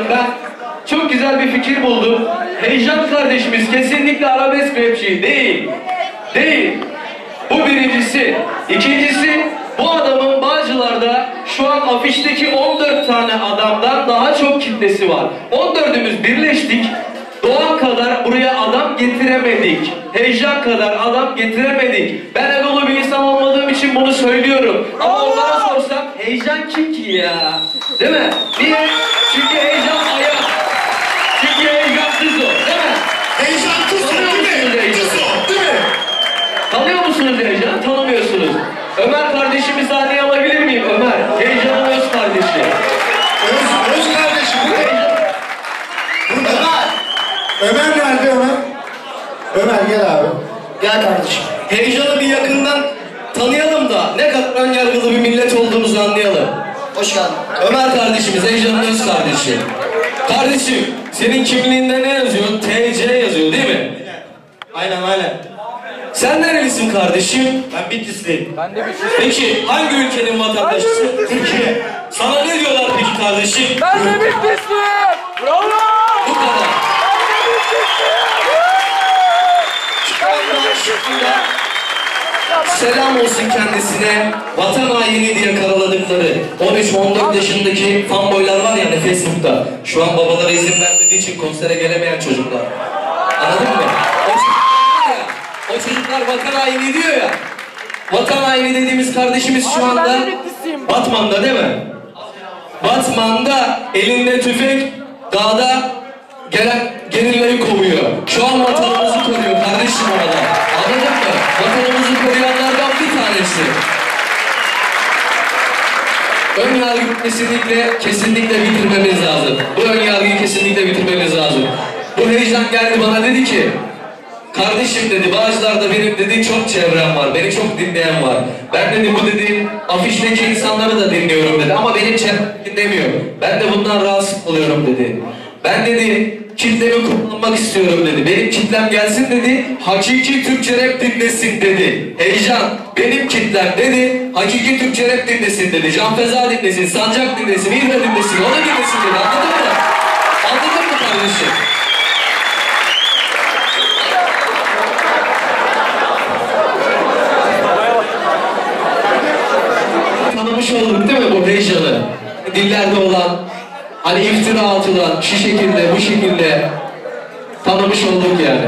ben çok güzel bir fikir buldum. Heyecan kardeşimiz kesinlikle arabesk rapçi değil. Değil. Bu birincisi. İkincisi, bu adamın Bağcılar'da şu an afişteki 14 tane adamdan daha çok kitlesi var. 14'ümüz birleştik. Doğan kadar buraya adam getiremedik. Heyecan kadar adam getiremedik. Ben egolu bir insan olmadığım için bunu söylüyorum. Ama onlara sorsam heyecan kim ki ya? Değil mi? Niye? Çünkü heyecan ayak. Çünkü heyecansız o. Değil mi? Heyecansız o değil mi? Değil mi? Tanıyor musunuz heyecanı? Tanımıyorsunuz. Ömer kardeşimi sahneye alabilir miyim? Ömer. Heyecanın öz kardeşi. Öz kardeşim. Burada. Ömer nerede Ömer? Ömer gel abi. Gel kardeşim. Heyecanı bir yakından tanıyalım da ne kadar ön yargılı bir millet olduğumuzu anlayalım. Hoş geldin. Ömer kardeşimiz, Heyecan'ın öz kardeşi. Kardeşim, senin kimliğinde ne yazıyor? TC yazıyor değil mi? Aynen. Sen nerelisin kardeşim? Ben Bitlisliyim. Ben de Bitlisliyim. Peki hangi ülkenin vatandaşısın? Türkiye. Sana ne diyorlar peki kardeşim? Ben de Bitlisliyim. Bravo. Bu kadar. Selam olsun kendisine. Vatan haini diye karaladıkları 13-14 yaşındaki fanboylar var ya hani Facebook'ta. Şu an babaları izin vermediği için konsere gelemeyen çocuklar. Anladın mı? O çocuklar vatan haini diyor ya. Vatan haini dediğimiz kardeşimiz şu anda Batman'da değil mi? Batman'da elinde tüfek, dağda gelen gerilleri kovuyor. Şu an vatanımızı koruyor kardeşim orada. Anladın mı? Vatanımızı koruyanlardan bir tanesi. Ön yargıyı kesinlikle bitirmemiz lazım. Bu ön yargıyı kesinlikle bitirmemiz lazım. Bu heyecan geldi bana dedi ki, kardeşim dedi, Bağcılar'da benim dedi çok çevrem var, beni çok dinleyen var. Ben dedi bu dedi afişteki insanları da dinliyorum dedi ama benim çevrem dinlemiyor. Ben de bundan rahatsız oluyorum dedi. Ben dedi kitlemi kullanmak istiyorum dedi. Benim kitlem gelsin dedi, hakiki Türkçe rap dinlesin dedi. Heyecan, benim kitlem dedi, hakiki Türkçe rap dinlesin dedi. Can Feza dinlesin, Sancak dinlesin, İrve dinlesin, onu dinlesin dedi. Anladın mı? Anladın mı kardeşim? Tanımış olduk değil mi bu heyecanı? Dillerde olan, hani iftira atılan, şu şekilde, bu şekilde tanımış olduk yani.